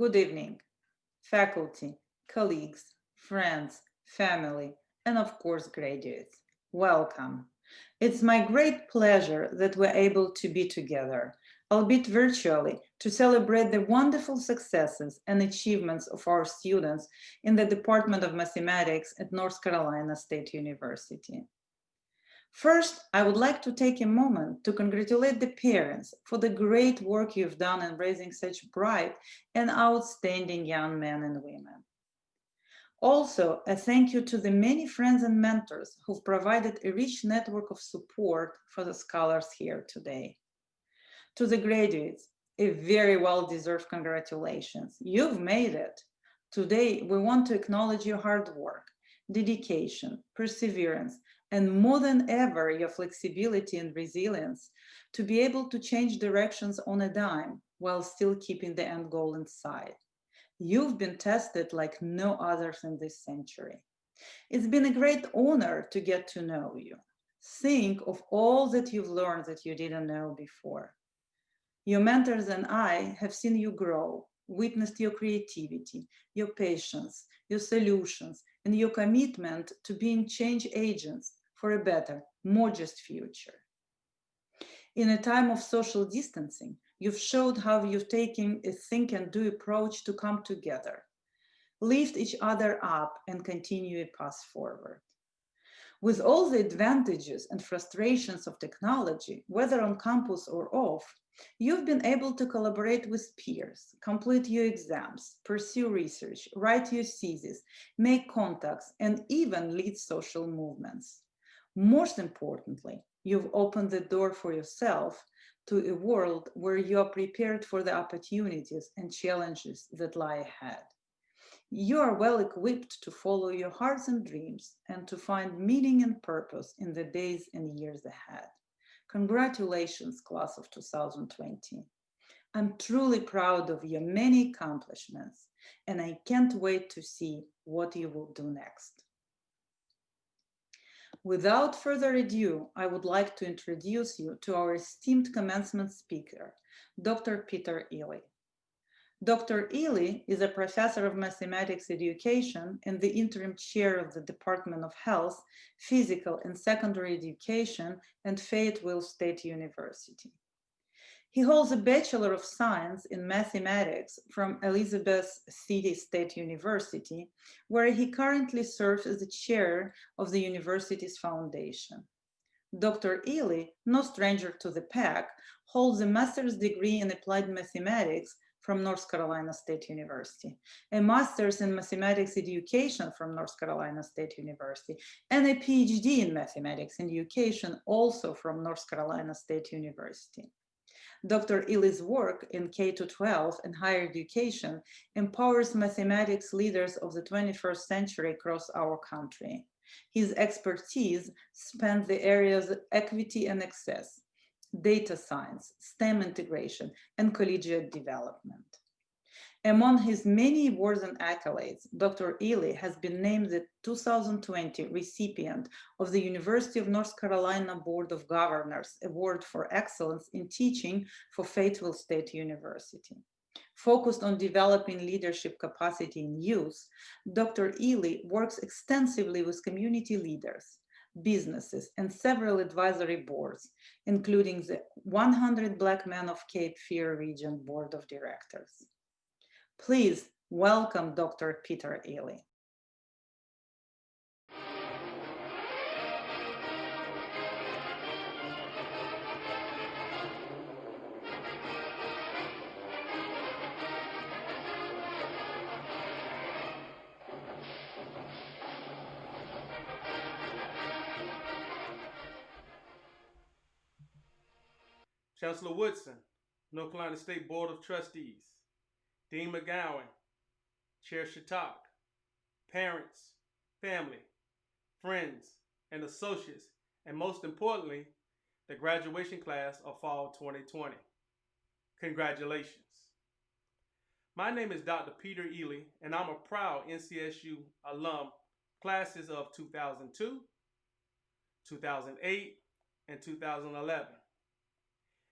Good evening, faculty, colleagues, friends, family, and of course, graduates. Welcome. It's my great pleasure that we're able to be together, albeit virtually, to celebrate the wonderful successes and achievements of our students in the Department of Mathematics at North Carolina State University. First, I would like to take a moment to congratulate the parents for the great work you've done in raising such bright and outstanding young men and women. Also, a thank you to the many friends and mentors who've provided a rich network of support for the scholars here today. To the graduates, a very well-deserved congratulations. You've made it. Today, we want to acknowledge your hard work, dedication, perseverance, and more than ever, your flexibility and resilience to be able to change directions on a dime while still keeping the end goal in sight. You've been tested like no others in this century. It's been a great honor to get to know you. Think of all that you've learned that you didn't know before. Your mentors and I have seen you grow, witnessed your creativity, your patience, your solutions, and your commitment to being change agents for a better, more just future. In a time of social distancing, you've showed how you've taken a think and do approach to come together, lift each other up, and continue a path forward. With all the advantages and frustrations of technology, whether on campus or off, you've been able to collaborate with peers, complete your exams, pursue research, write your thesis, make contacts, and even lead social movements. Most importantly, you've opened the door for yourself to a world where you are prepared for the opportunities and challenges that lie ahead. You are well equipped to follow your hearts and dreams and to find meaning and purpose in the days and years ahead. Congratulations, class of 2020. I'm truly proud of your many accomplishments, and I can't wait to see what you will do next. Without further ado, I would like to introduce you to our esteemed commencement speaker, Dr. Peter Ely. Dr. Ely is a professor of mathematics education and the interim chair of the Department of Health, Physical and Secondary Education at Fayetteville State University. He holds a Bachelor of Science in Mathematics from Elizabeth City State University, where he currently serves as the chair of the university's foundation. Dr. Ely, no stranger to the pack, holds a master's degree in applied mathematics from North Carolina State University, a master's in mathematics education from North Carolina State University, and a PhD in mathematics education also from North Carolina State University. Dr. Ely's work in K-12 and higher education empowers mathematics leaders of the 21st century across our country. His expertise spans the areas of equity and access, data science, STEM integration, and collegiate development. Among his many awards and accolades, Dr. Ely has been named the 2020 recipient of the University of North Carolina Board of Governors Award for Excellence in Teaching for Fayetteville State University. Focused on developing leadership capacity in youth, Dr. Ely works extensively with community leaders, businesses, and several advisory boards, including the 100 Black Men of Cape Fear Region Board of Directors. Please welcome Dr. Peter Ely. Chancellor Woodson, North Carolina State Board of Trustees, Dean McGowan, Chair Shatak, parents, family, friends, and associates, and most importantly, the graduation class of fall 2020. Congratulations. My name is Dr. Peter Ely, and I'm a proud NCSU alum, classes of 2002, 2008, and 2011.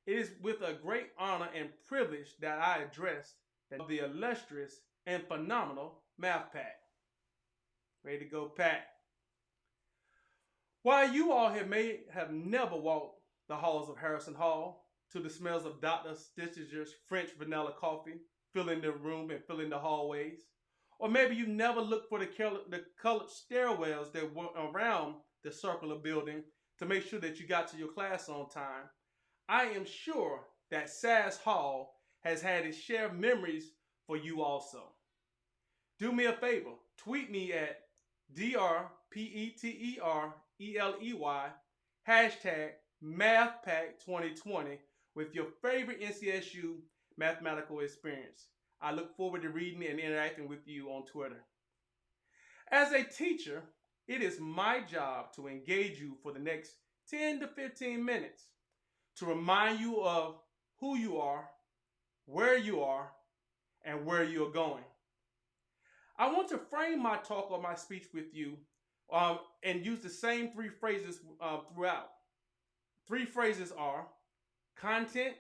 It is with a great honor and privilege that I address the illustrious and phenomenal Math Pack. Ready to go, Pack? While you all have never walked the halls of Harrison Hall to the smells of Dr. Stitcher's French vanilla coffee filling the room and filling the hallways, or maybe you never looked for the colored stairwells that were around the circular building to make sure that you got to your class on time, I am sure that SAS Hall has had its share of memories for you also. Do me a favor, tweet me at DRPETERELEY hashtag MathPack2020 with your favorite NCSU mathematical experience. I look forward to reading and interacting with you on Twitter. As a teacher, it is my job to engage you for the next 10 to 15 minutes to remind you of who you are, and where you're going. I want to frame my talk or my speech with you and use the same three phrases throughout. Three phrases are content,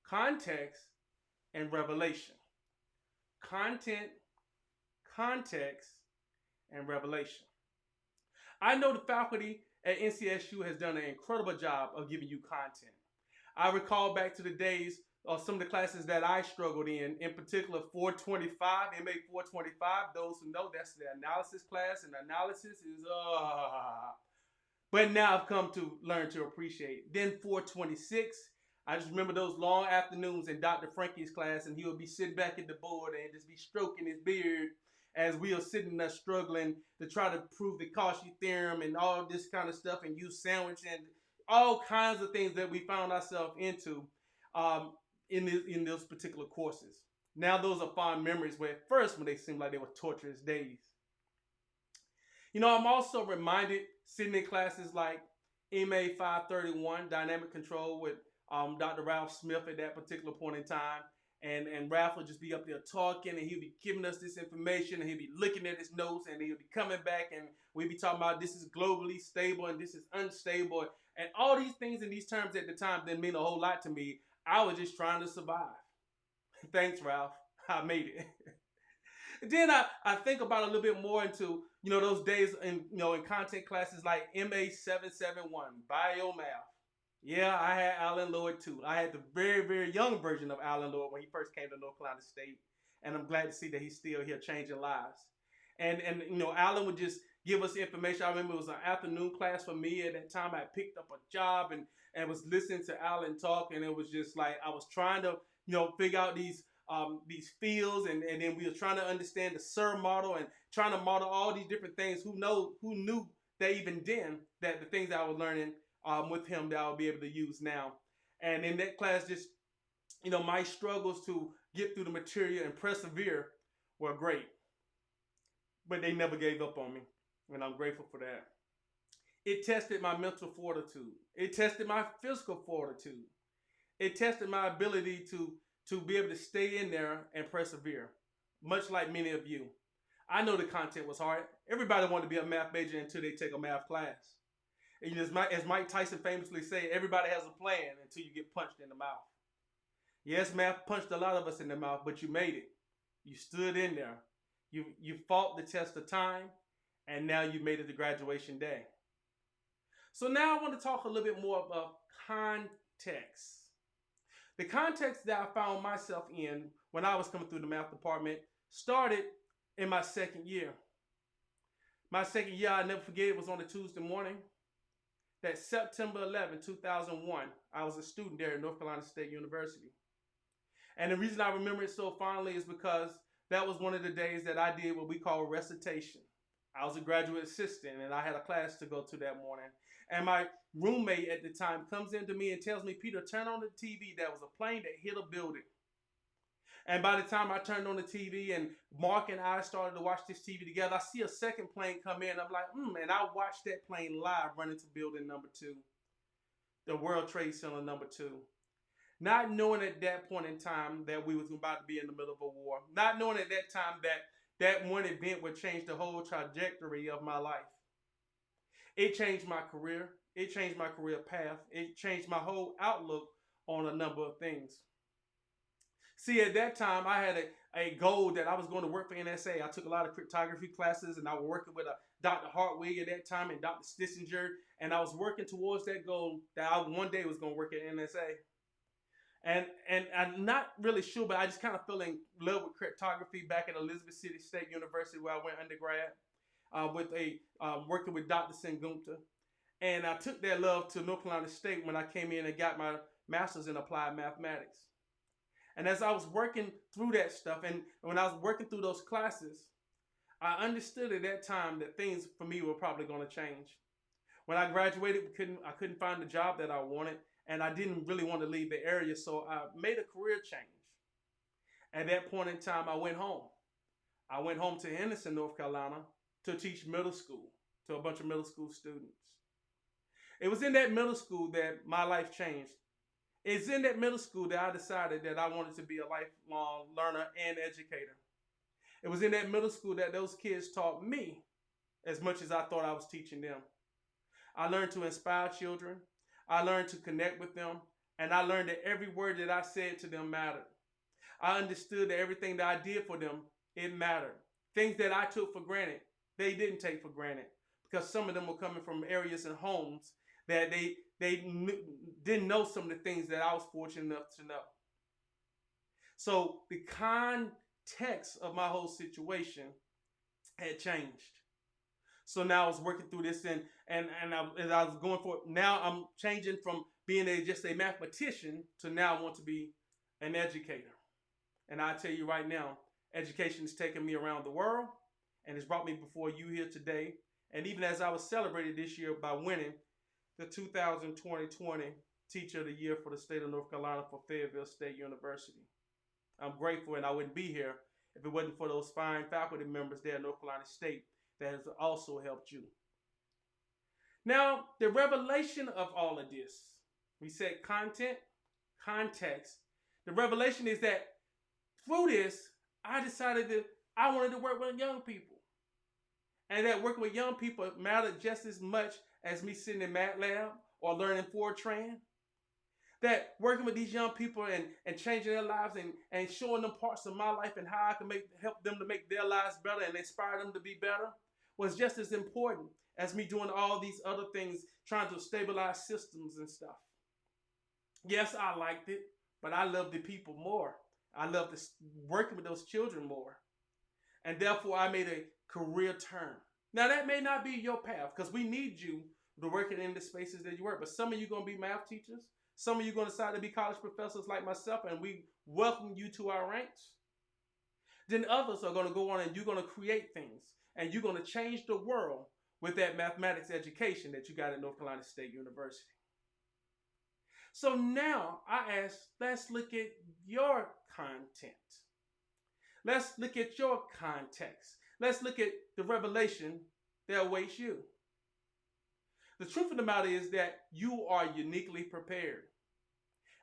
context, and revelation. Content, context, and revelation. I know the faculty at NCSU has done an incredible job of giving you content. I recall back to the days of some of the classes that I struggled in particular 425, MA 425. Those who know, that's the analysis class, and analysis is but now I've come to learn to appreciate. Then 426, I just remember those long afternoons in Dr. Frankie's class, and he would be sitting back at the board and just be stroking his beard as we are sitting there struggling to try to prove the Cauchy theorem and all this kind of stuff, and use sandwich and all kinds of things that we found ourselves into in those particular courses. Now those are fond memories, where at first when they seemed like they were torturous days. You know, I'm also reminded sitting in classes like MA 531, Dynamic Control, with Dr. Ralph Smith at that particular point in time. And Ralph would just be up there talking, and he'd be giving us this information, and he'd be looking at his notes, and he'd be coming back, and we'd be talking about this is globally stable, and this is unstable, and all these things and these terms at the time didn't mean a whole lot to me. I was just trying to survive. Thanks, Ralph. I made it. Then I think about a little bit more into, those days in content classes like MA 771, Biomath. Yeah, I had Alan Lloyd too. I had the very, very young version of Alan Lloyd when he first came to North Carolina State. And I'm glad to see that he's still here changing lives. And Alan would just give us information. I remember it was an afternoon class for me. At that time, I picked up a job and was listening to Alan talk. And it was just like I was trying to, figure out these fields. And then we were trying to understand the SIR model and trying to model all these different things. Who knew that even then that the things I was learning with him that I'll be able to use now. And in that class, just, my struggles to get through the material and persevere were great. But they never gave up on me, and I'm grateful for that. It tested my mental fortitude. It tested my physical fortitude. It tested my ability to be able to stay in there and persevere, much like many of you. I know the content was hard. Everybody wanted to be a math major until they take a math class. And as Mike Tyson famously said, everybody has a plan until you get punched in the mouth. Yes, math punched a lot of us in the mouth, but you made it. You stood in there. You fought the test of time, and now you made it to graduation day. So now I want to talk a little bit more about context. The context that I found myself in when I was coming through the math department started in my second year. My second year, I'll never forget, it was on a Tuesday morning. That September 11, 2001, I was a student there at North Carolina State University. And the reason I remember it so fondly is because that was one of the days that I did what we call recitation. I was a graduate assistant, and I had a class to go to that morning. And my roommate at the time comes into me and tells me, Peter, turn on the TV. There was a plane that hit a building. And by the time I turned on the TV and Mark and I started to watch this TV together, I see a second plane come in. I'm like, and I watched that plane live run into building number 2, the World Trade Center number 2. Not knowing at that point in time that we was about to be in the middle of a war. Not knowing at that time that one event would change the whole trajectory of my life. It changed my career. It changed my career path. It changed my whole outlook on a number of things. See, at that time, I had a goal that I was going to work for NSA. I took a lot of cryptography classes, and I was working with Dr. Hartwig at that time and Dr. Stissinger, and I was working towards that goal that I one day was going to work at NSA. And I'm not really sure, but I just kind of fell in love with cryptography back at Elizabeth City State University where I went undergrad with a working with Dr. Sengunta. And I took that love to North Carolina State when I came in and got my master's in applied mathematics. And as I was working through that stuff, and when I was working through those classes, I understood at that time that things for me were probably going to change. When I graduated, I couldn't find the job that I wanted, and I didn't really want to leave the area, so I made a career change. At that point in time, I went home. I went home to Henderson, North Carolina, to teach middle school to a bunch of middle school students. It was in that middle school that my life changed. It's in that middle school that I decided that I wanted to be a lifelong learner and educator. It was in that middle school that those kids taught me as much as I thought I was teaching them. I learned to inspire children. I learned to connect with them. And I learned that every word that I said to them mattered. I understood that everything that I did for them, it mattered. Things that I took for granted, they didn't take for granted. Because some of them were coming from areas and homes that they didn't know some of the things that I was fortunate enough to know. So the context of my whole situation had changed. So now I was working through this, and as I was going for it, now I'm changing from being just a mathematician to now I want to be an educator. And I tell you right now, education has taken me around the world, and it's brought me before you here today. And even as I was celebrated this year by winning the 2020 Teacher of the Year for the state of North Carolina for Fayetteville State University. I'm grateful, and I wouldn't be here if it wasn't for those fine faculty members there at North Carolina State that has also helped you. Now, the revelation of all of this, we said content, context. The revelation is that through this, I decided that I wanted to work with young people. And that working with young people mattered just as much as me sitting in MATLAB or learning Fortran. That working with these young people and changing their lives and showing them parts of my life and how I can help them to make their lives better and inspire them to be better was just as important as me doing all these other things, trying to stabilize systems and stuff. Yes, I liked it, but I loved the people more. I loved working with those children more. And therefore, I made a career turn. Now, that may not be your path because we need you to work in the spaces that you work. But some of you are going to be math teachers. Some of you are going to decide to be college professors like myself, and we welcome you to our ranks. Then others are going to go on and you're going to create things. And you're going to change the world with that mathematics education that you got at North Carolina State University. So now I ask, let's look at your content. Let's look at your context. Let's look at the revelation that awaits you. The truth of the matter is that you are uniquely prepared.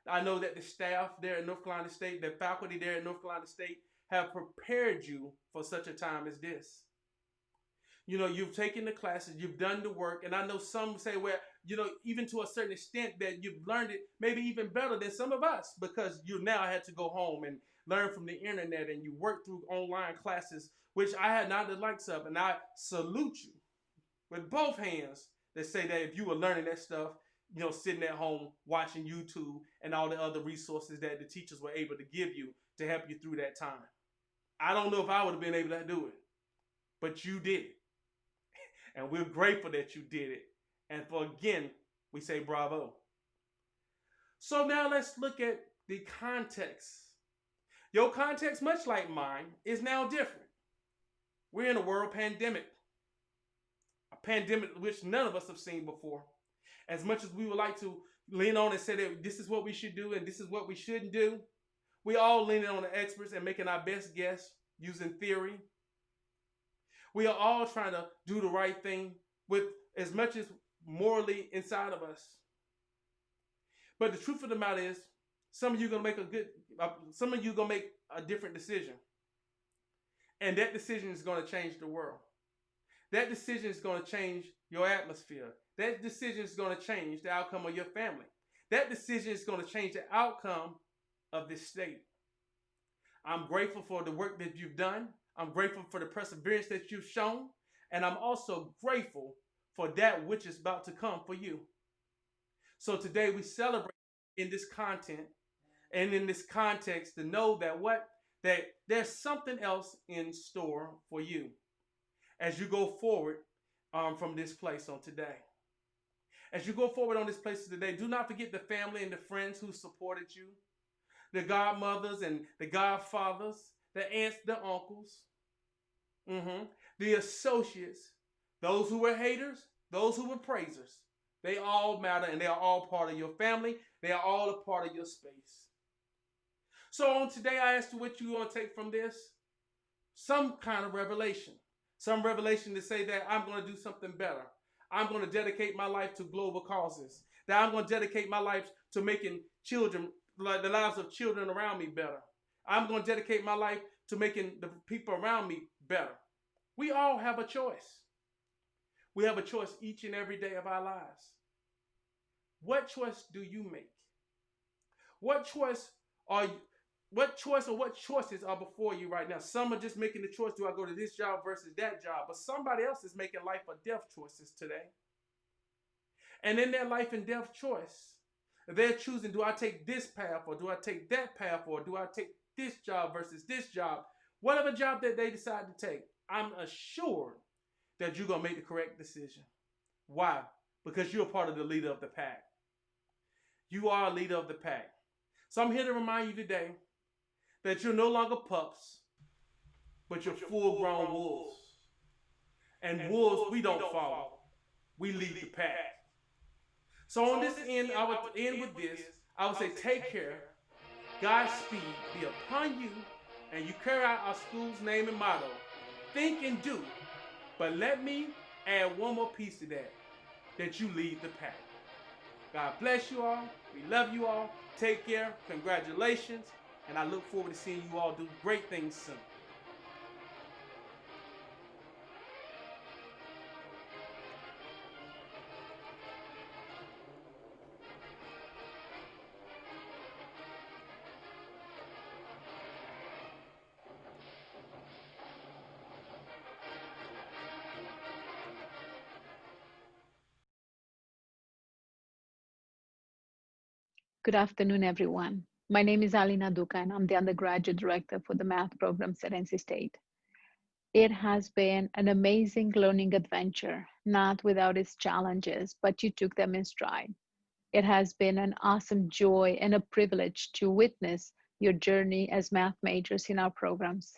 I know that the staff there at North Carolina State, the faculty there at North Carolina State have prepared you for such a time as this. You know, you've taken the classes, you've done the work, and I know some say, well, you know, even to a certain extent that you've learned it maybe even better than some of us because you now had to go home and learn from the internet and you work through online classes, which I had not the likes of, and I salute you with both hands that say that if you were learning that stuff, you know, sitting at home watching YouTube and all the other resources that the teachers were able to give you to help you through that time. I don't know if I would have been able to do it, but you did it. And we're grateful that you did it. And for again, we say bravo. So now let's look at the context. Your context, much like mine, is now different. We're in a world pandemic. A pandemic which none of us have seen before. As much as we would like to lean on and say that this is what we should do and this is what we shouldn't do, we all leaning on the experts and making our best guess using theory. We are all trying to do the right thing with as much as morally inside of us. But the truth of the matter is, some of you are gonna make a different decision, and that decision is gonna change the world. That decision is gonna change your atmosphere. That decision is gonna change the outcome of your family. That decision is gonna change the outcome of this state. I'm grateful for the work that you've done. I'm grateful for the perseverance that you've shown. And I'm also grateful for that which is about to come for you. So today we celebrate in this content and in this context to know that that there's something else in store for you as you go forward from this place on today. As you go forward on this place today, do not forget the family and the friends who supported you, the godmothers and the godfathers, the aunts, the uncles, the associates, those who were haters, those who were praisers. They all matter and they are all part of your family. They are all a part of your space. So on today, I asked you what you want to take from this. Some kind of revelation. Some revelation to say that I'm going to do something better. I'm going to dedicate my life to global causes. That I'm going to dedicate my life to making children, the lives of children around me better. I'm going to dedicate my life to making the people around me better. We all have a choice. We have a choice each and every day of our lives. What choice do you make? What choice are you? What choice or what choices are before you right now? Some are just making the choice, do I go to this job versus that job? But somebody else is making life or death choices today. And in their life and death choice, they're choosing, do I take this path or do I take that path or do I take this job versus this job? Whatever job that they decide to take, I'm assured that you're going to make the correct decision. Why? Because you're part of the leader of the pack. You are a leader of the pack. So I'm here to remind you today that you're no longer pups, but you're full-grown wolves. And wolves, we don't follow. We lead the pack. So on this end, I would end with this. I would say take care. God's speed be upon you, and you carry out our school's name and motto. Think and do. But let me add one more piece to that you lead the pack. God bless you all. We love you all. Take care. Congratulations. And I look forward to seeing you all do great things soon. Good afternoon, everyone. My name is Alina Duca, and I'm the undergraduate director for the math programs at NC State. It has been an amazing learning adventure, not without its challenges, but you took them in stride. It has been an awesome joy and a privilege to witness your journey as math majors in our programs.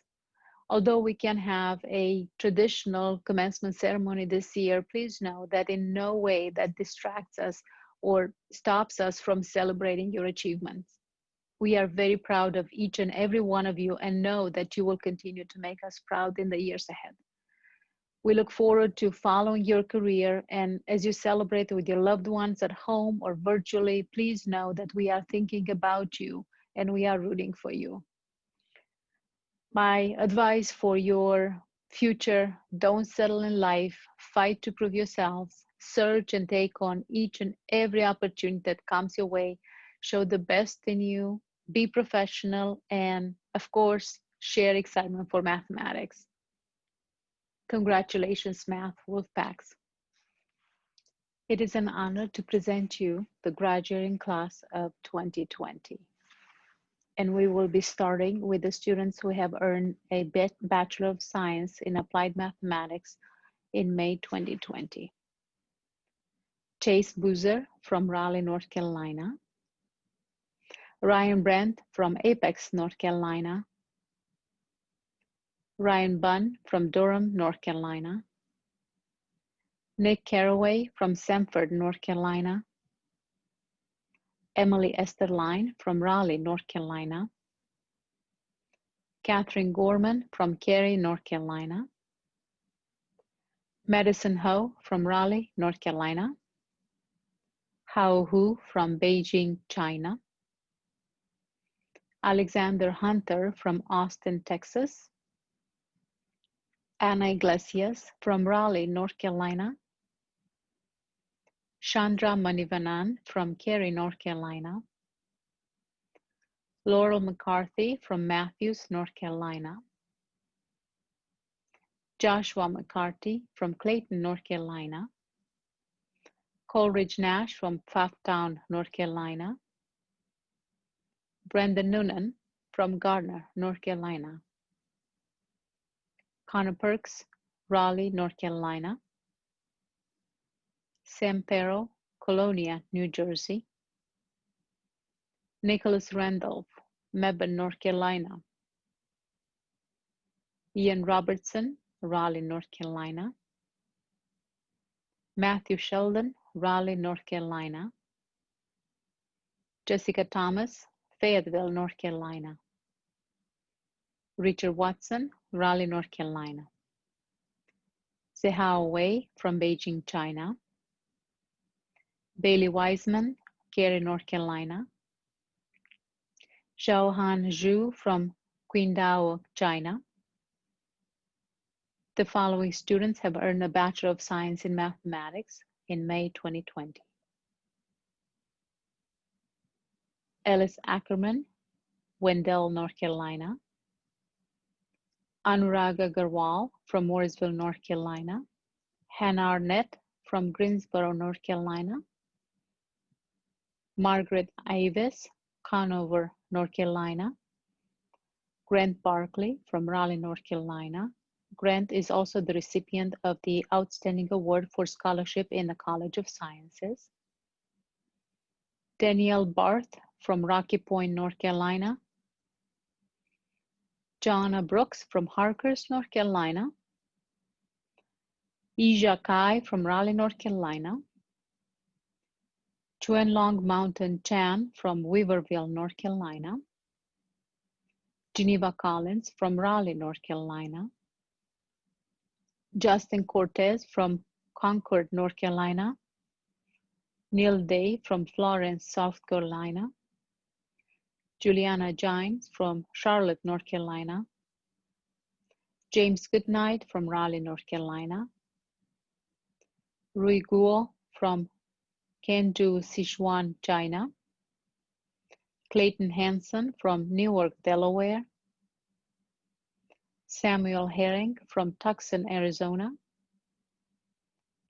Although we can have a traditional commencement ceremony this year, please know that in no way that distracts us or stops us from celebrating your achievements. We are very proud of each and every one of you and know that you will continue to make us proud in the years ahead. We look forward to following your career, and as you celebrate with your loved ones at home or virtually, please know that we are thinking about you and we are rooting for you. My advice for your future: don't settle in life, fight to prove yourselves, search and take on each and every opportunity that comes your way, show the best in you, be professional, and of course, share excitement for mathematics. Congratulations, Math Wolfpacks. It is an honor to present you the graduating class of 2020. And we will be starting with the students who have earned a Bachelor of Science in Applied Mathematics in May 2020. Chase Boozer from Raleigh, North Carolina. Ryan Brent from Apex, North Carolina. Ryan Bunn from Durham, North Carolina. Nick Caraway from Sanford, North Carolina. Emily Esterline from Raleigh, North Carolina. Catherine Gorman from Cary, North Carolina. Madison Ho from Raleigh, North Carolina. Hao Hu from Beijing, China. Alexander Hunter from Austin, Texas. Anna Iglesias from Raleigh, North Carolina. Chandra Manivanan from Cary, North Carolina. Laurel McCarthy from Matthews, North Carolina. Joshua McCarthy from Clayton, North Carolina. Coleridge Nash from Pfafftown, North Carolina. Brendan Noonan from Gardner, North Carolina. Connor Perks, Raleigh, North Carolina. Sam Perro, Colonia, New Jersey. Nicholas Randolph, Mebane, North Carolina. Ian Robertson, Raleigh, North Carolina. Matthew Sheldon, Raleigh, North Carolina. Jessica Thomas, Fayetteville, North Carolina. Richard Watson, Raleigh, North Carolina. Zehao Wei from Beijing, China. Bailey Wiseman, Cary, North Carolina. Xiaohan Zhu from Qingdao, China. The following students have earned a Bachelor of Science in Mathematics in May 2020. Ellis Ackerman, Wendell, North Carolina. Anuraga Garwal from Morrisville, North Carolina. Hannah Arnett from Greensboro, North Carolina. Margaret Ives, Conover, North Carolina. Grant Barkley from Raleigh, North Carolina. Grant is also the recipient of the Outstanding Award for Scholarship in the College of Sciences. Danielle Barth from Rocky Point, North Carolina. Jonna Brooks from Harkers, North Carolina. Ija Kai from Raleigh, North Carolina. Chuen Long Mountain Chan from Weaverville, North Carolina. Geneva Collins from Raleigh, North Carolina. Justin Cortez from Concord, North Carolina. Neil Day from Florence, South Carolina. Juliana Gines from Charlotte, North Carolina. James Goodnight from Raleigh, North Carolina. Rui Guo from Chengdu, Sichuan, China. Clayton Hanson from Newark, Delaware. Samuel Herring from Tucson, Arizona.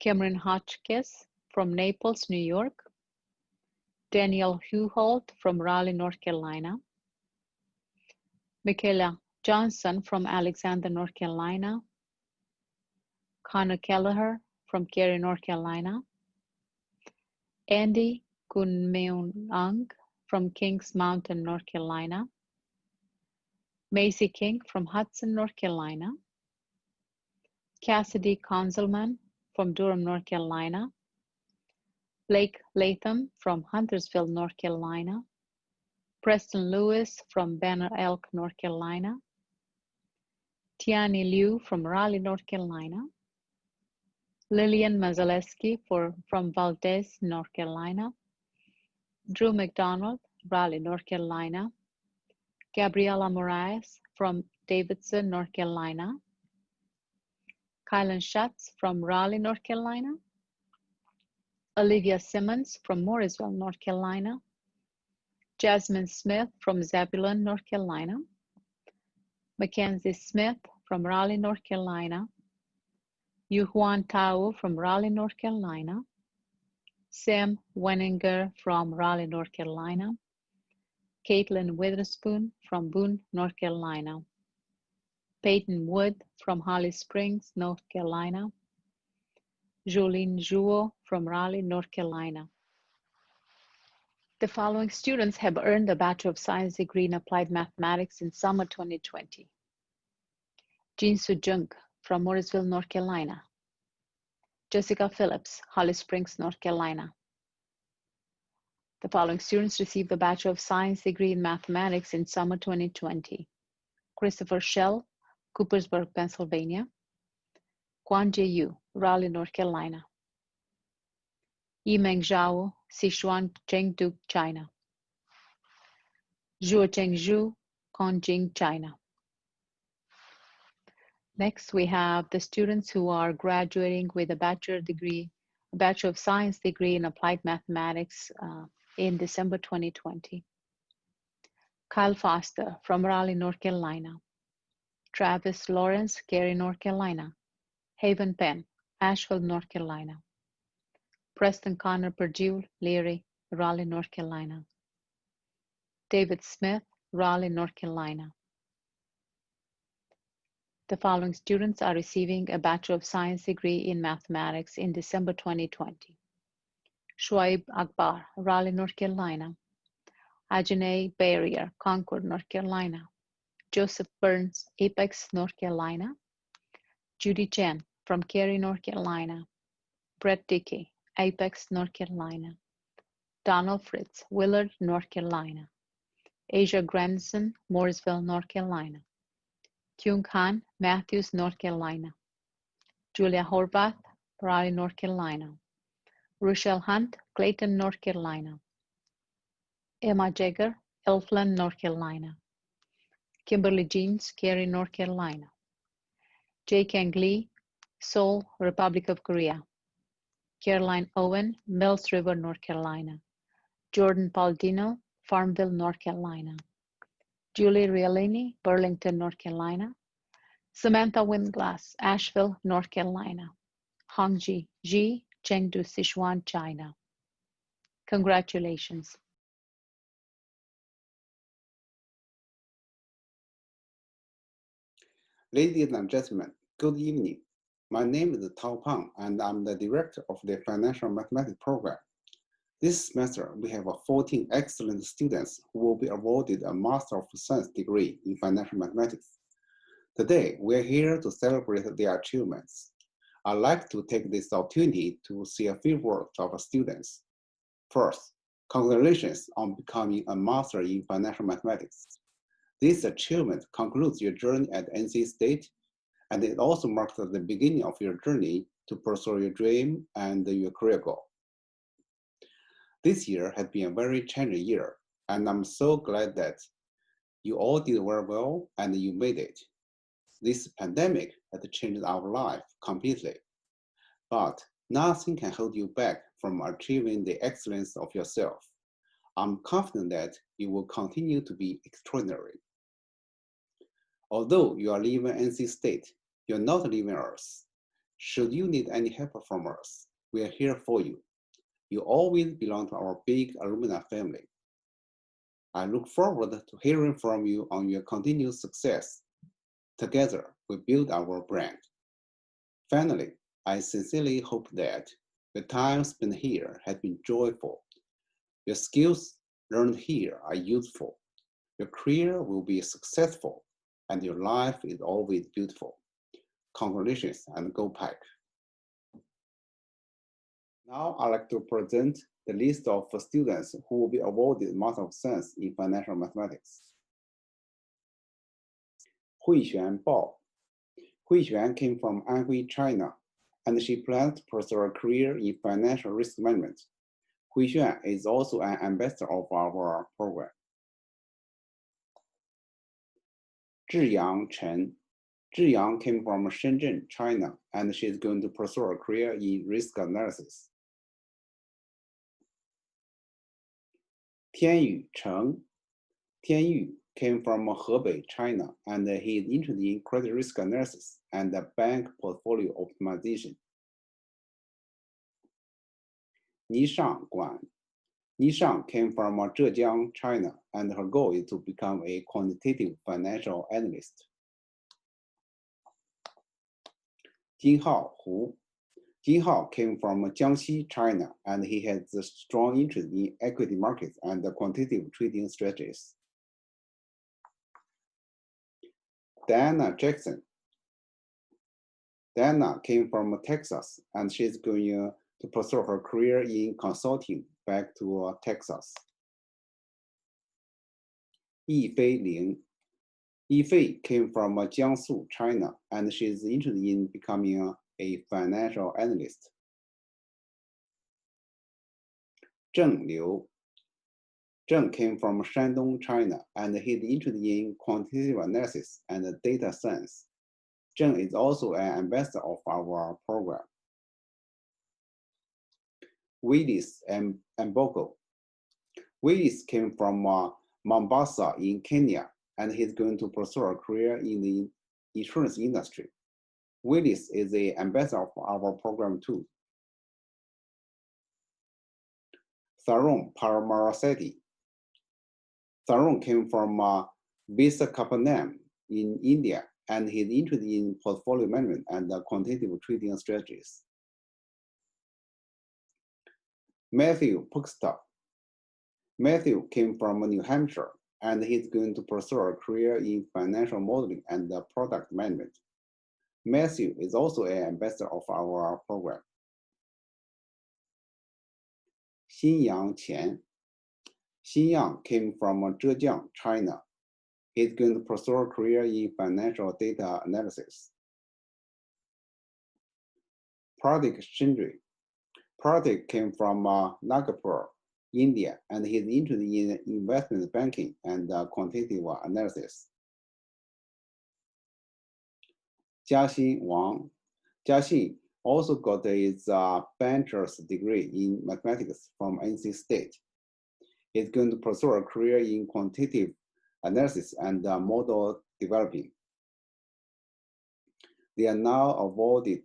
Cameron Hotchkiss from Naples, New York. Daniel Huholt from Raleigh, North Carolina. Michaela Johnson from Alexander, North Carolina. Connor Kelleher from Cary, North Carolina. Andy Kunmeung from Kings Mountain, North Carolina. Macy King from Hudson, North Carolina. Cassidy Conzelman from Durham, North Carolina. Blake Latham from Huntersville, North Carolina. Preston Lewis from Banner Elk, North Carolina. Tiani Liu from Raleigh, North Carolina. Lillian Mazaleski from Valdez, North Carolina. Drew McDonald, Raleigh, North Carolina. Gabriela Moraes from Davidson, North Carolina. Kylan Schatz from Raleigh, North Carolina. Olivia Simmons from Morrisville, North Carolina. Jasmine Smith from Zebulon, North Carolina. Mackenzie Smith from Raleigh, North Carolina. Yuhuan Tao from Raleigh, North Carolina. Sam Wenninger from Raleigh, North Carolina. Caitlin Witherspoon from Boone, North Carolina. Peyton Wood from Holly Springs, North Carolina. Jolene Zhuo from Raleigh, North Carolina. The following students have earned a Bachelor of Science degree in Applied Mathematics in summer 2020. Jin Soo Jung from Morrisville, North Carolina. Jessica Phillips, Holly Springs, North Carolina. The following students received the Bachelor of Science degree in Mathematics in summer 2020. Christopher Schell, Coopersburg, Pennsylvania. Quan Yu, Raleigh, North Carolina. Yimeng Zhao, Sichuan, Chengdu, China. Zhuo Chengzhu, Kongjing, China. Next, we have the students who are graduating with a Bachelor of Science degree in Applied Mathematics in December 2020. Kyle Foster from Raleigh, North Carolina. Travis Lawrence, Cary, North Carolina. Haven Penn, Asheville, North Carolina. Preston Connor Purdue Leary, Raleigh, North Carolina. David Smith, Raleigh, North Carolina. The following students are receiving a Bachelor of Science degree in Mathematics in December 2020. Shoaib Akbar, Raleigh, North Carolina. Ajane Barrier, Concord, North Carolina. Joseph Burns, Apex, North Carolina. Judy Chen from Cary, North Carolina. Brett Dickey, Apex, North Carolina. Donald Fritz, Willard, North Carolina. Asia Grandson, Mooresville, North Carolina. Kyung Han, Matthews, North Carolina. Julia Horvath, Raleigh, North Carolina. Rochelle Hunt, Clayton, North Carolina. Emma Jagger, Elfland, North Carolina. Kimberly Jeans, Cary, North Carolina. Jay Kang Lee, Seoul, Republic of Korea. Caroline Owen, Mills River, North Carolina. Jordan Baldino, Farmville, North Carolina. Julie Rialini, Burlington, North Carolina. Samantha Winglass, Asheville, North Carolina. Hongji Ji, Chengdu, Sichuan, China. Congratulations. Ladies and gentlemen, good evening. My name is Tao Pang, and I'm the director of the Financial Mathematics program. This semester, we have 14 excellent students who will be awarded a Master of Science degree in Financial Mathematics. Today, we are here to celebrate their achievements. I'd like to take this opportunity to say a few words to our students. First, congratulations on becoming a Master in Financial Mathematics. This achievement concludes your journey at NC State, and it also marks the beginning of your journey to pursue your dream and your career goal. This year has been a very challenging year, and I'm so glad that you all did very well and you made it. This pandemic has changed our life completely, but nothing can hold you back from achieving the excellence of yourself. I'm confident that you will continue to be extraordinary. Although you are leaving NC State, you're not leaving us. Should you need any help from us, we are here for you. You always belong to our big alumni family. I look forward to hearing from you on your continued success. Together, we build our brand. Finally, I sincerely hope that the time spent here has been joyful. Your skills learned here are useful. Your career will be successful, and your life is always beautiful. Congratulations and go Pack. Now I'd like to present the list of students who will be awarded Master of Science in Financial Mathematics. Huixuan Bao. Huixuan came from Anhui, China, and she plans to pursue a career in financial risk management. Huixuan is also an ambassador of our program. Zhiyang Chen. Zhiyang came from Shenzhen, China, and she is going to pursue a career in risk analysis. Tianyu Cheng. Tianyu came from Hebei, China, and he is interested in credit risk analysis and bank portfolio optimization. Nishang Guan. Nishang came from Zhejiang, China, and her goal is to become a quantitative financial analyst. Jinhao Hu. Jinhao came from Jiangxi, China, and he has a strong interest in equity markets and quantitative trading strategies. Diana Jackson. Diana came from Texas, and she's going to pursue her career in consulting back to Texas. Yifei Ling. Yifei came from Jiangsu, China, and she's interested in becoming a financial analyst. Zheng Liu. Zheng came from Shandong, China, and he's interested in quantitative analysis and data science. Zheng is also an ambassador of our program. Willis and Bogo. Willis came from Mombasa in Kenya, and he's going to pursue a career in the insurance industry. Willis is the ambassador of our program too. Tharun Paramaraseti. Tharun came from Visakhapatnam in India, and he's interested in portfolio management and quantitative trading strategies. Matthew Puxta. Matthew came from New Hampshire, and he's going to pursue a career in financial modeling and product management. Matthew is also an ambassador of our program. Xinyang Qian. Xinyang came from Zhejiang, China. He's going to pursue a career in financial data analysis. Pratik Shindri. Pratik came from Nagpur, India, and he's interested in investment banking and quantitative analysis. Jiaxin Wang. Jiaxin also got his bachelor's degree in mathematics from NC State. He's going to pursue a career in quantitative analysis and model developing. They are now awarded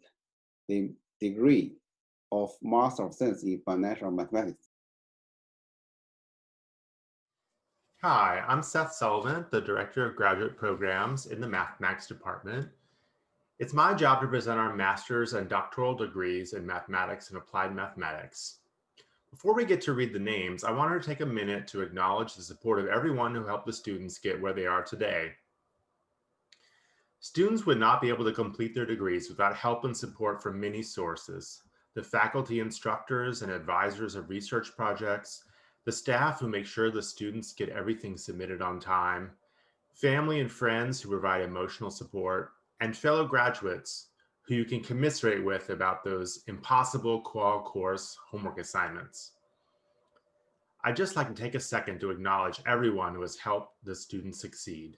the degree of Master of Science in Financial Mathematics. Hi, I'm Seth Sullivan, the Director of Graduate Programs in the Mathematics Department. It's my job to present our master's and doctoral degrees in mathematics and applied mathematics. Before we get to read the names, I wanted to take a minute to acknowledge the support of everyone who helped the students get where they are today. Students would not be able to complete their degrees without help and support from many sources: the faculty, instructors, and advisors of research projects, the staff who make sure the students get everything submitted on time, family and friends who provide emotional support, and fellow graduates who you can commiserate with about those impossible qual course homework assignments. I'd just like to take a second to acknowledge everyone who has helped the students succeed.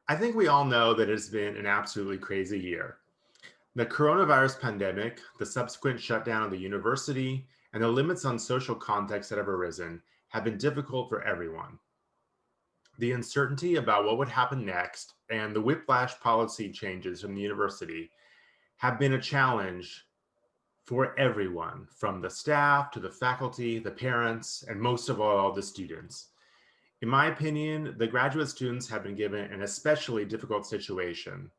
I think we all know that it has been an absolutely crazy year. The coronavirus pandemic, the subsequent shutdown of the university, and the limits on social contacts that have arisen have been difficult for everyone. The uncertainty about what would happen next and the whiplash policy changes from the university have been a challenge for everyone, from the staff to the faculty, the parents, and most of all, the students. In my opinion, the graduate students have been given an especially difficult situation,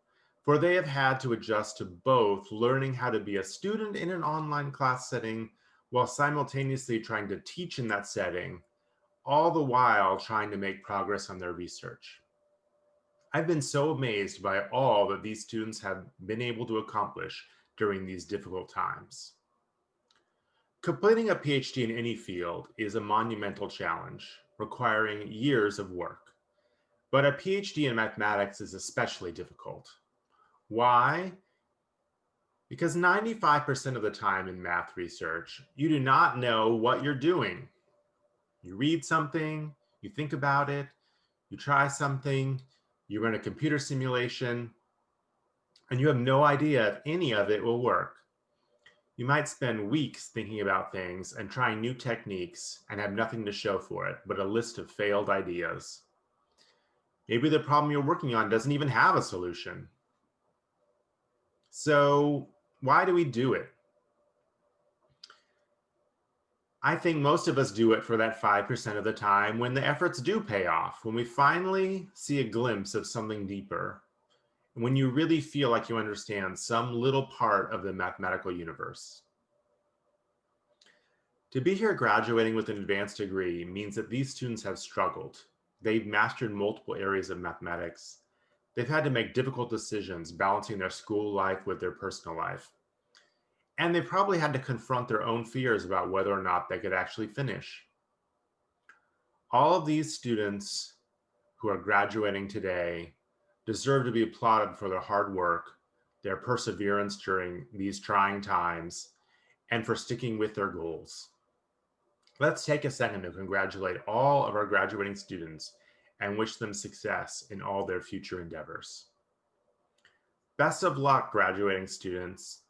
for they have had to adjust to both learning how to be a student in an online class setting while simultaneously trying to teach in that setting, all the while trying to make progress on their research. I've been so amazed by all that these students have been able to accomplish during these difficult times. Completing a PhD in any field is a monumental challenge, requiring years of work. But a PhD in mathematics is especially difficult. Why? Because 95% of the time in math research, you do not know what you're doing. You read something, you think about it, you try something, you run a computer simulation, and you have no idea if any of it will work. You might spend weeks thinking about things and trying new techniques and have nothing to show for it but a list of failed ideas. Maybe the problem you're working on doesn't even have a solution. So why do we do it? I think most of us do it for that 5% of the time when the efforts do pay off, when we finally see a glimpse of something deeper, when you really feel like you understand some little part of the mathematical universe. To be here graduating with an advanced degree means that these students have struggled. They've mastered multiple areas of mathematics. They've had to make difficult decisions, balancing their school life with their personal life. And they probably had to confront their own fears about whether or not they could actually finish. All of these students who are graduating today deserve to be applauded for their hard work, their perseverance during these trying times, and for sticking with their goals. Let's take a second to congratulate all of our graduating students and wish them success in all their future endeavors. Best of luck, graduating students.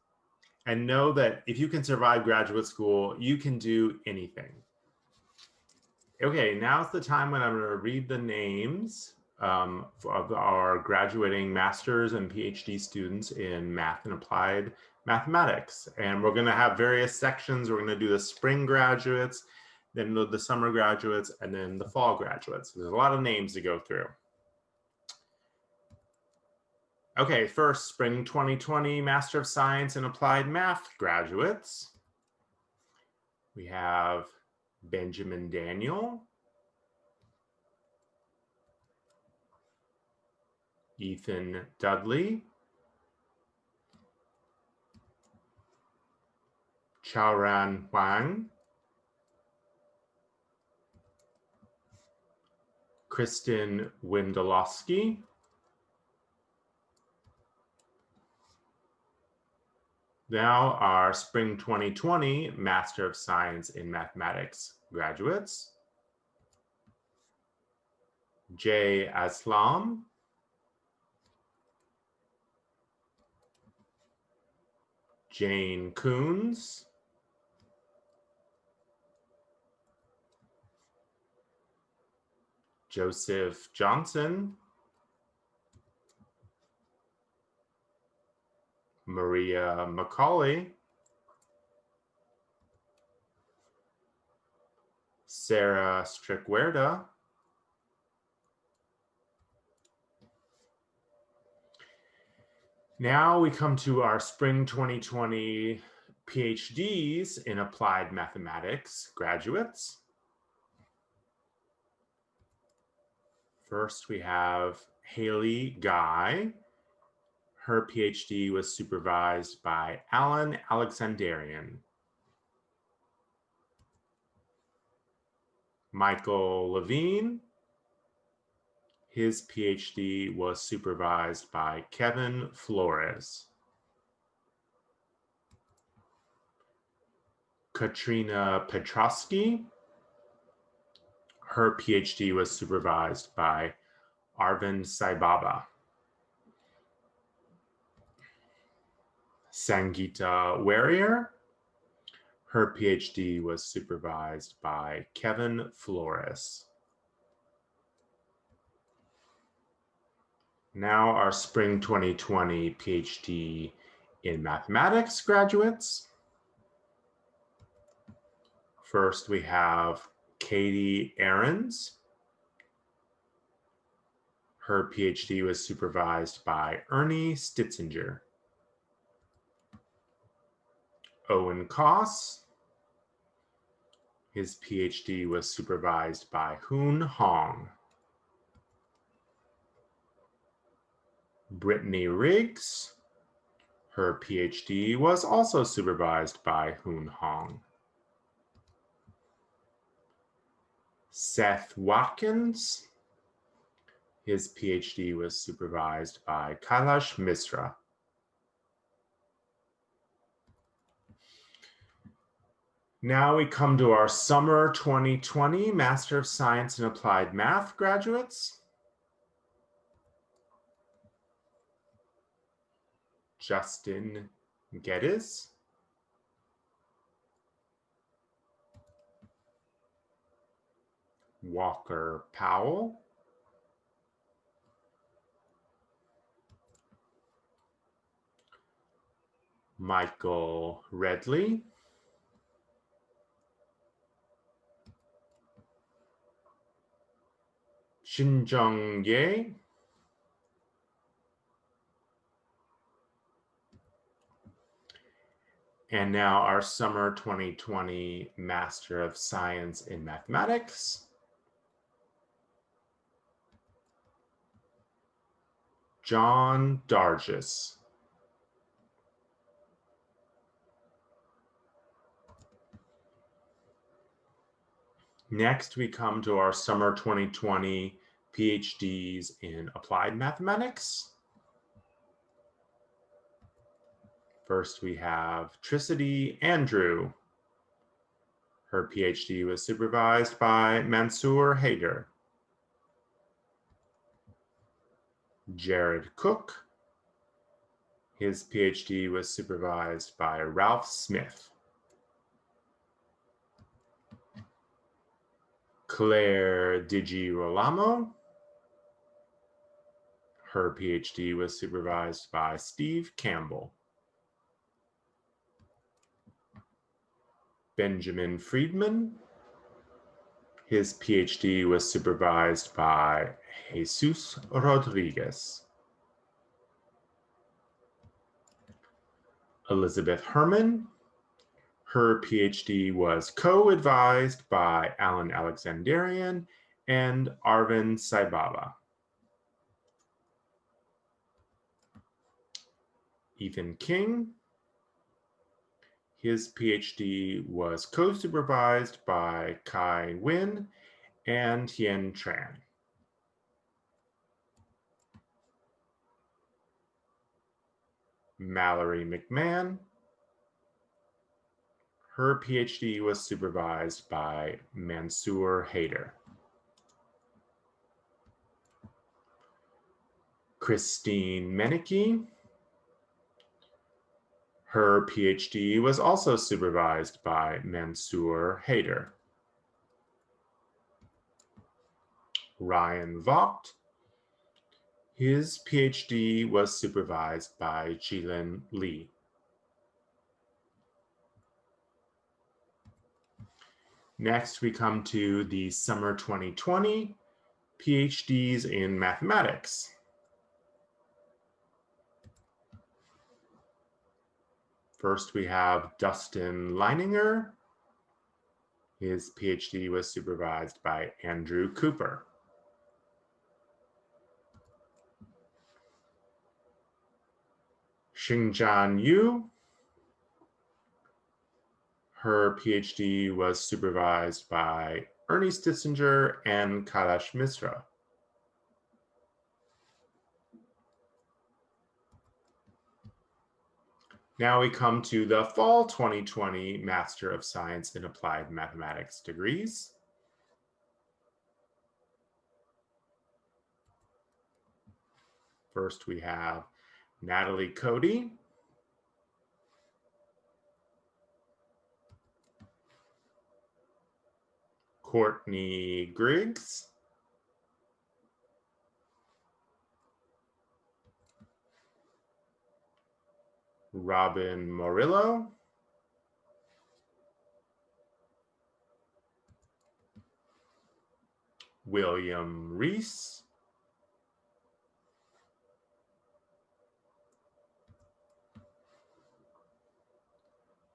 And know that if you can survive graduate school, you can do anything. Okay, now's the time when I'm going to read the names of our graduating master's and PhD students in math and applied mathematics. And we're going to have various sections. We're going to do the spring graduates, then the summer graduates, and then the fall graduates. There's a lot of names to go through. Okay, first, spring 2020 Master of Science in Applied Math graduates. We have Benjamin Daniel, Ethan Dudley, Chaoran Huang, Kristen Windolowski, now our spring 2020 Master of Science in Mathematics graduates, Jay Aslam, Jane Coons, Joseph Johnson, Maria Macaulay, Sarah Strickwerda, now we come to our spring 2020 PhDs in Applied Mathematics graduates. First, we have Haley Guy. Her PhD was supervised by Alan Alexandrian. Michael Levine. His PhD was supervised by Kevin Flores. Katrina Petrosky. Her PhD was supervised by Arvind Saibaba. Sangeeta Warrior. Her PhD was supervised by Kevin Flores. Now our spring 2020 PhD in mathematics graduates. First, we have Katie Ahrens. Her PhD was supervised by Ernie Stitzinger. Owen Koss. His PhD was supervised by Hoon Hong. Brittany Riggs. Her PhD was also supervised by Hoon Hong. Seth Watkins. His PhD was supervised by Kailash Misra. Now we come to our summer 2020 Master of Science in Applied Math graduates. Justin Geddes. Walker Powell. Michael Redley. Xinzheng Ye. And now our summer 2020 Master of Science in Mathematics. John Dargis. Next, we come to our summer 2020 PhDs in Applied Mathematics. First, we have Tricity Andrew. Her PhD was supervised by Mansoor Haider. Jared Cook. His PhD was supervised by Ralph Smith. Claire DiGirolamo. Her PhD was supervised by Steve Campbell. Benjamin Friedman. His PhD was supervised by Jesus Rodriguez. Elizabeth Herman. Her PhD was co-advised by Alan Alexandrian and Arvind Saibaba. Ethan King. His PhD was co-supervised by Kai Win and Hien Tran. Mallory McMahon. Her PhD was supervised by Mansoor Haider. Christine Menike. Her PhD was also supervised by Mansoor Haider. Ryan Vogt. His PhD was supervised by Jilin Lee. Next, we come to the summer 2020 PhDs in mathematics. First, we have Dustin Leininger. His PhD was supervised by Andrew Cooper. Xingjian Yu. Her PhD was supervised by Ernie Stitsinger and Kailash Misra. Now we come to the fall 2020 Master of Science in Applied Mathematics degrees. First, we have Natalie Cody. Courtney Griggs. Robin Morillo. William Reese.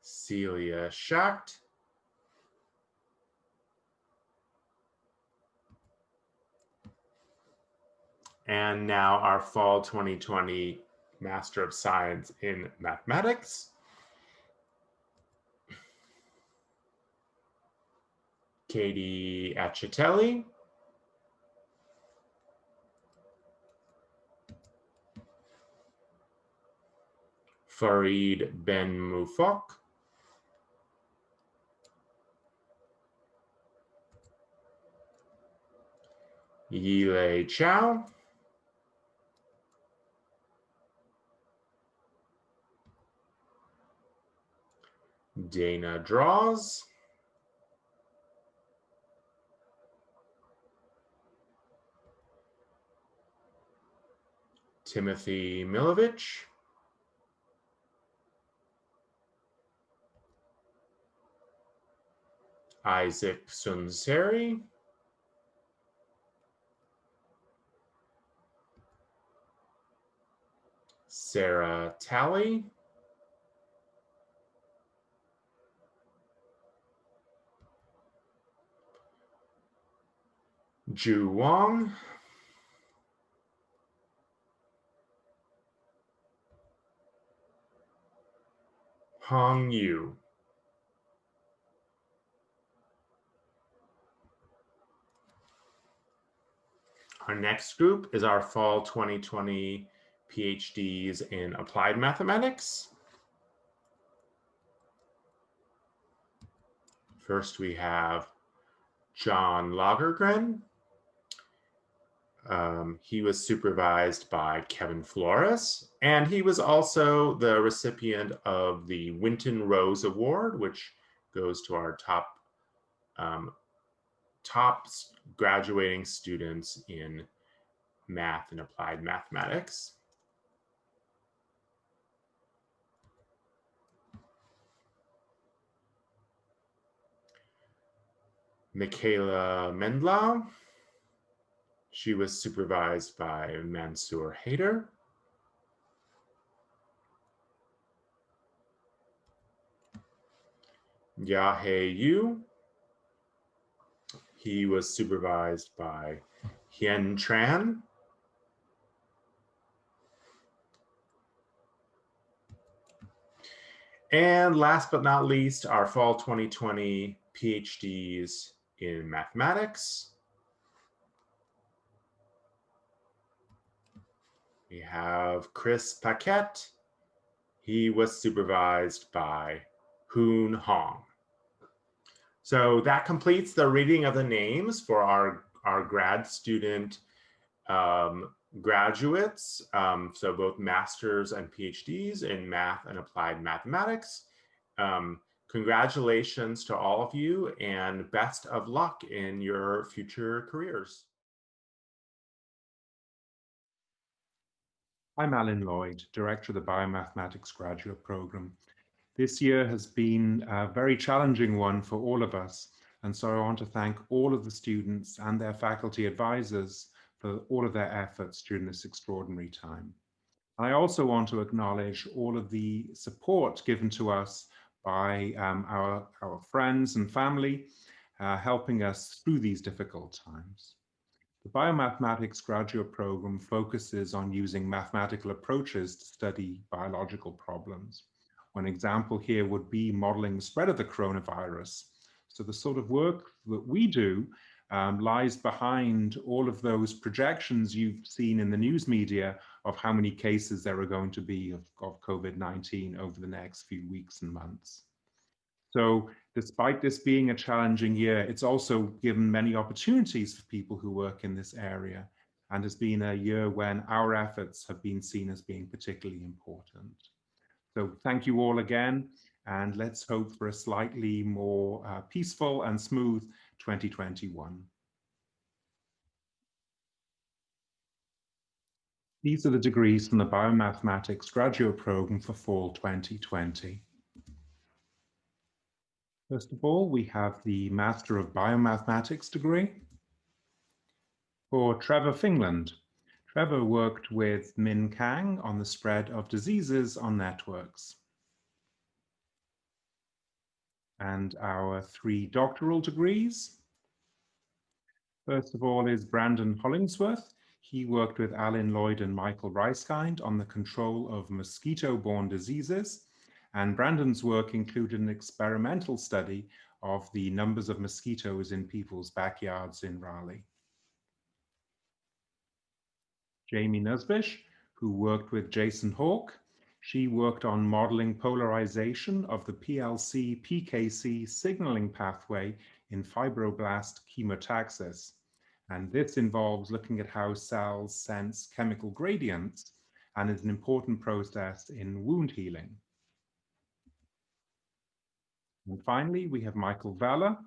Celia Schacht. And now our fall 2020 Master of Science in Mathematics. Katie Acitelli. Farid Ben Mufok. Yilei Chow. Dana Draws. Timothy Milovich. Isaac Sunseri. Sarah Talley. Ju Wang. Hong Yu. Our next group is our fall 2020 PhDs in Applied Mathematics. First, we have John Lagergren. He was supervised by Kevin Flores, and he was also the recipient of the Winton Rose Award, which goes to our top top graduating students in math and applied mathematics. Michaela Mendlau. She was supervised by Mansour Haider. Yahe Yu. He was supervised by Hien Tran. And last but not least, our fall 2020 PhDs in mathematics. We have Chris Paquette. He was supervised by Hoon Hong. So that completes the reading of the names for our grad student graduates, so both masters and PhDs in math and applied mathematics. Congratulations to all of you and best of luck in your future careers. I'm Alan Lloyd, Director of the Biomathematics Graduate Program. This year has been a very challenging one for all of us, and so I want to thank all of the students and their faculty advisors for all of their efforts during this extraordinary time. I also want to acknowledge all of the support given to us by our friends and family, helping us through these difficult times. The Biomathematics Graduate Program focuses on using mathematical approaches to study biological problems. One example here would be modeling the spread of the coronavirus. So the sort of work that we do lies behind all of those projections you've seen in the news media of how many cases there are going to be of COVID-19 over the next few weeks and months. So despite this being a challenging year, it's also given many opportunities for people who work in this area, and has been a year when our efforts have been seen as being particularly important. So thank you all again, and let's hope for a slightly more peaceful and smooth 2021. These are the degrees from the Biomathematics Graduate Program for fall 2020. First of all, we have the Master of Biomathematics degree for Trevor Fingland. Trevor worked with Min Kang on the spread of diseases on networks. And our 3 doctoral degrees. First of all is Brandon Hollingsworth. He worked with Alan Lloyd and Michael Reiskind on the control of mosquito-borne diseases. And Brandon's work included an experimental study of the numbers of mosquitoes in people's backyards in Raleigh. Jamie Nusbish, who worked with Jason Hawke. She worked on modeling polarization of the PLC-PKC signaling pathway in fibroblast chemotaxis. And this involves looking at how cells sense chemical gradients and is an important process in wound healing. And finally, we have Michael Vella,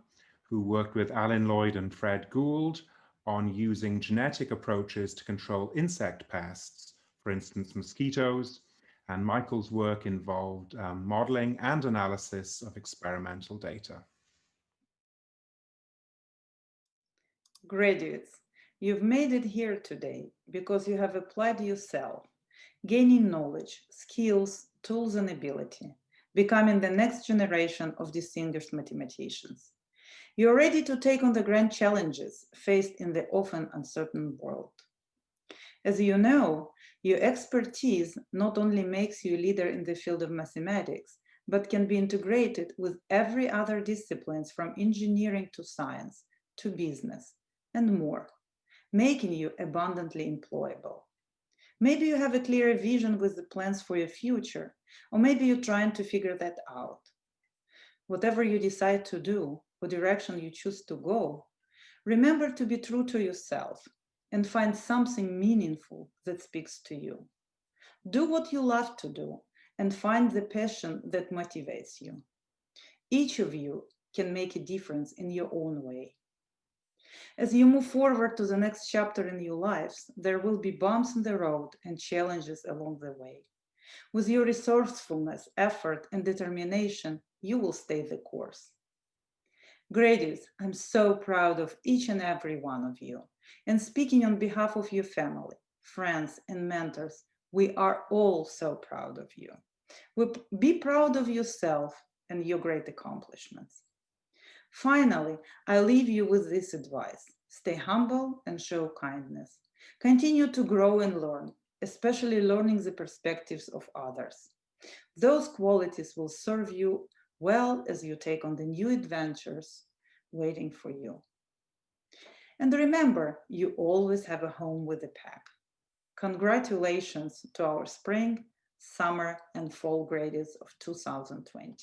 who worked with Alan Lloyd and Fred Gould on using genetic approaches to control insect pests, for instance, mosquitoes. And Michael's work involved modeling and analysis of experimental data. Graduates, you've made it here today because you have applied yourself, gaining knowledge, skills, tools, and ability, becoming the next generation of distinguished mathematicians. You're ready to take on the grand challenges faced in the often uncertain world. As you know, your expertise not only makes you a leader in the field of mathematics, but can be integrated with every other disciplines from engineering to science, to business, and more, making you abundantly employable. Maybe you have a clearer vision with the plans for your future, or maybe you're trying to figure that out. Whatever you decide to do, or direction you choose to go, remember to be true to yourself and find something meaningful that speaks to you. Do what you love to do and find the passion that motivates you. Each of you can make a difference in your own way. As you move forward to the next chapter in your lives, there will be bumps in the road and challenges along the way. With your resourcefulness, effort, and determination, you will stay the course. Graduates, I'm so proud of each and every one of you. And speaking on behalf of your family, friends, and mentors, we are all so proud of you. Be proud of yourself and your great accomplishments. Finally, I leave you with this advice: stay humble and show kindness. Continue to grow and learn, especially learning the perspectives of others. Those qualities will serve you well as you take on the new adventures waiting for you. And remember, you always have a home with a pack. Congratulations to our spring, summer, and fall graduates of 2020.